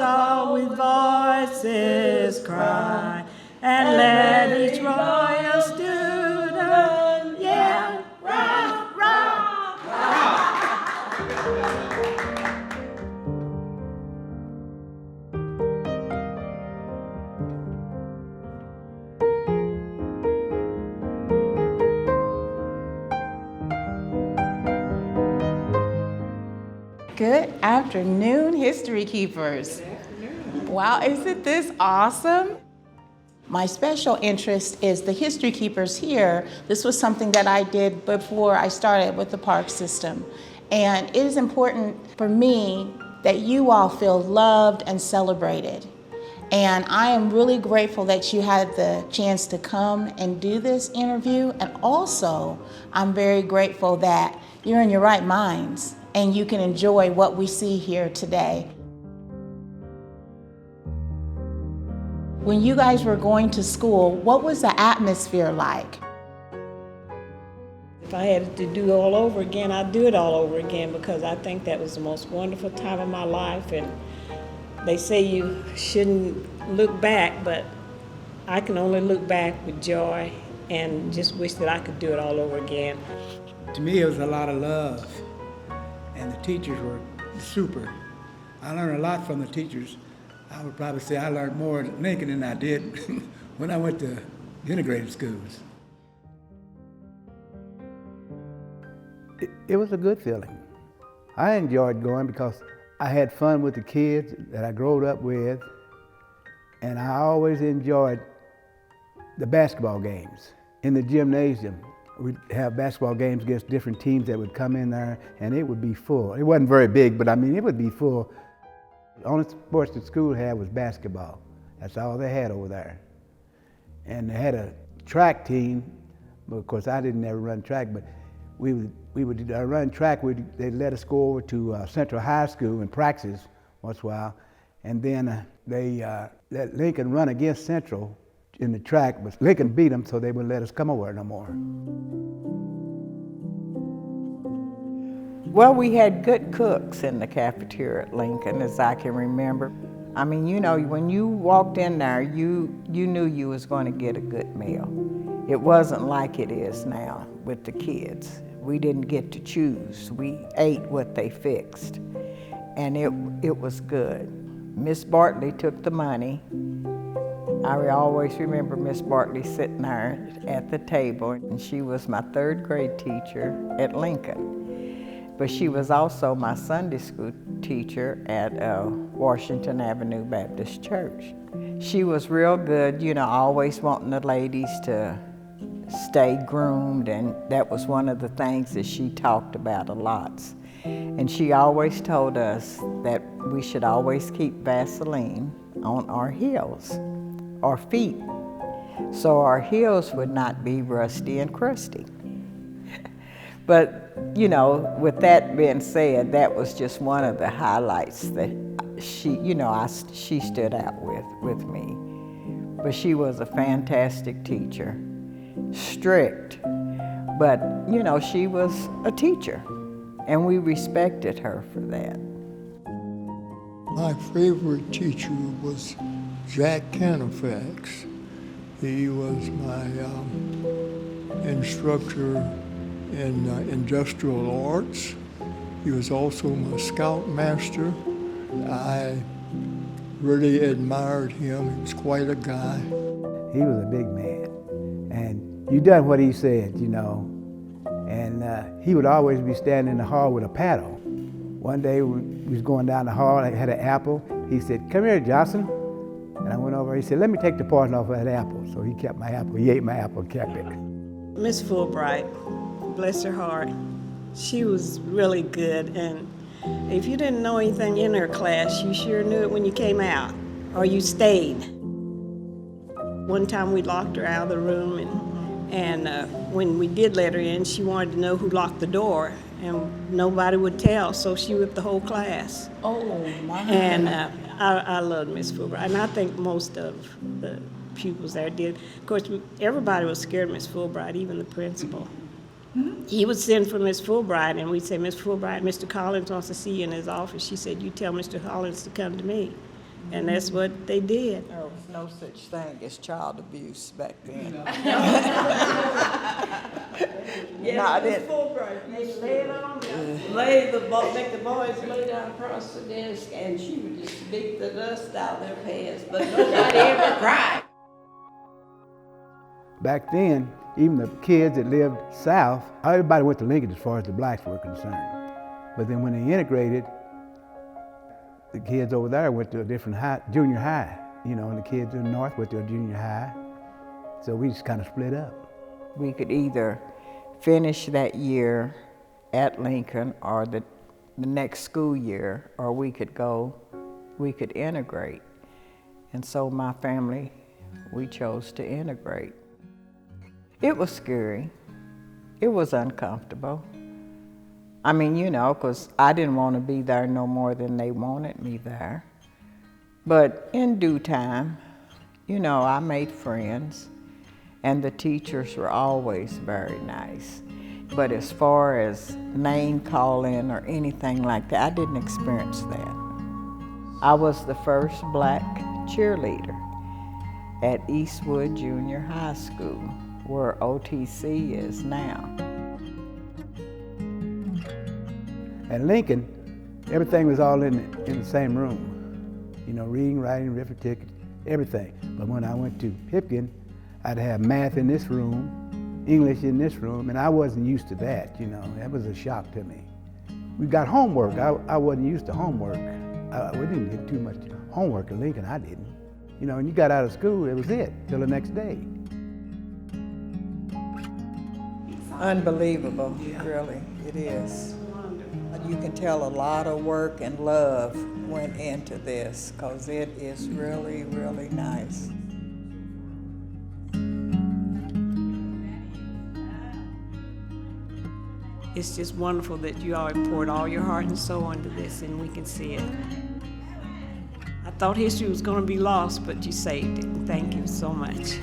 all with voices cry, and let each royal student yell, rah, rah, rah. Good afternoon, History Keepers. Good afternoon. Wow, isn't this awesome? My special interest is the History Keepers here. This was something that I did before I started with the park system. And it is important for me that you all feel loved and celebrated. And I am really grateful that you had the chance to come and do this interview. And also, I'm very grateful that you're in your right minds and you can enjoy what we see here today. When you guys were going to school, what was the atmosphere like? If I had to do it all over again, I'd do it all over again because I think that was the most wonderful time of my life. And they say you shouldn't look back, but I can only look back with joy and just wish that I could do it all over again. To me, it was a lot of love. And the teachers were super. I learned a lot from the teachers. I would probably say I learned more at Lincoln than I did when I went to integrated schools. It was a good feeling. I enjoyed going because I had fun with the kids that I grew up with, and I always enjoyed the basketball games in the gymnasium. We'd have basketball games against different teams that would come in there, and it would be full. It wasn't very big, but I mean, it would be full. The only sports the school had was basketball. That's all they had over there. And they had a track team, but of course I didn't ever run track, but we would run track. They'd let us go over to Central High School and practice once in a while, and then they let Lincoln run against Central in the track, but Lincoln beat them, so they wouldn't let us come over no more. Well, we had good cooks in the cafeteria at Lincoln, as I can remember. I mean, you know, when you walked in there, you knew you was going to get a good meal. It wasn't like it is now with the kids. We didn't get to choose. We ate what they fixed, and it was good. Miss Bartley took the money. I always remember Miss Bartley sitting there at the table, and she was my third grade teacher at Lincoln. But she was also my Sunday school teacher at Washington Avenue Baptist Church. She was real good, you know, always wanting the ladies to stay groomed, and that was one of the things that she talked about a lot. And she always told us that we should always keep Vaseline on our heels, our feet, so our heels would not be rusty and crusty. But, you know, with that being said, that was just one of the highlights that she, you know, she stood out with me. But she was a fantastic teacher, strict, but, you know, she was a teacher, and we respected her for that. My favorite teacher was Jack Canifax. He was my instructor in industrial arts. He was also my scoutmaster. I really admired him. He was quite a guy. He was a big man, and you done what he said, you know. And he would always be standing in the hall with a paddle. One day we was going down the hall, I had an apple. He said, "Come here, Johnson." And I went over, he said, "Let me take the poison off of that apple." So he kept my apple, he ate my apple and kept it. Miss Fulbright, bless her heart, she was really good, and if you didn't know anything in her class, you sure knew it when you came out, or you stayed. One time we locked her out of the room, and when we did let her in, she wanted to know who locked the door, and nobody would tell, so she whipped the whole class. Oh, my. And I loved Miss Fulbright, and I think most of the pupils there did. Of course, everybody was scared of Miss Fulbright, even the principal. He would send for Miss Fulbright, and we'd say, "Miss Fulbright, Mr. Collins wants to see you in his office." She said, "You tell Mr. Collins to come to me." And that's what they did. There was no such thing as child abuse back then. Not in, They laid on make the boys lay down across the desk, and she would just beat the dust out of their pants, but nobody ever cried. Back then, even the kids that lived south, everybody went to Lincoln as far as the blacks were concerned. But then when they integrated, the kids over there went to a different junior high, you know, and the kids in the north went to a junior high. So we just kind of split up. we could either finish that year at Lincoln or the next school year, or we could integrate. And so my family, we chose to integrate. It was scary. It was uncomfortable. I mean, you know, 'cause I didn't want to be there no more than they wanted me there. But in due time, you know, I made friends, and the teachers were always very nice. But as far as name calling or anything like that, I didn't experience that. I was the first black cheerleader at Eastwood Junior High School, where OTC is now. At Lincoln, everything was all in the same room. You know, reading, writing, arithmetic, everything. But when I went to Pipkin, I'd have math in this room, English in this room, and I wasn't used to that, you know. That was a shock to me. We got homework. I wasn't used to homework. We didn't get too much homework at Lincoln, I didn't. You know, when you got out of school, it was it, till the next day. Unbelievable, really, it is. You can tell a lot of work and love went into this, 'cause it is really, really nice. It's just wonderful that you all poured all your heart and soul into this, and we can see it. I thought history was going to be lost, but you saved it. Thank you so much.